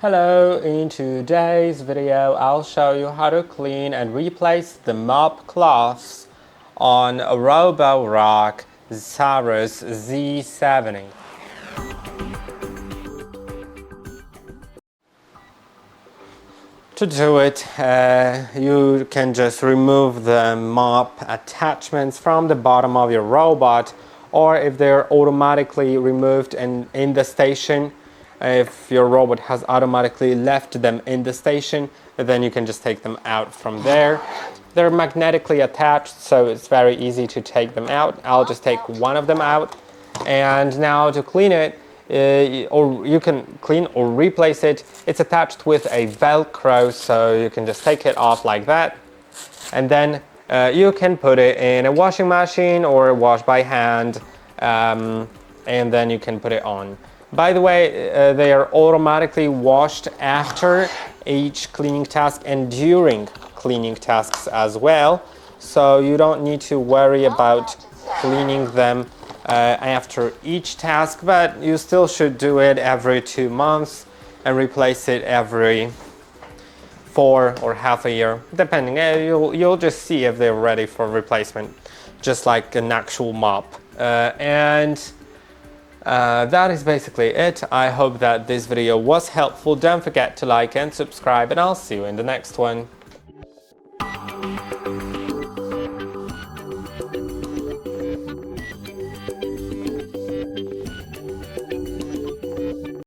Hello, in today's video I'll show you how to clean and replace the mop cloths on a ROBOROCK Saros Z70. To do it, you can just remove the mop attachments from the bottom of your robot, or if they're automatically removed in the station, if your robot has automatically left them in the station, then you can just take them out from there. They're magnetically attached, so it's very easy to take them out. I'll just take one of them out. And now to clean it, or you can clean or replace it, it's attached with a Velcro, so you can just take it off like that. And then you can put it in a washing machine or wash by hand, and then you can put it on. By the way, they are automatically washed after each cleaning task and during cleaning tasks as well, so you don't need to worry about cleaning them after each task, but you still should do it every 2 months and replace it every 4 or half a year, depending. You'll just see if they're ready for replacement, just like an actual mop. That is basically it. I hope that this video was helpful. Don't forget to like and subscribe, and I'll see you in the next one.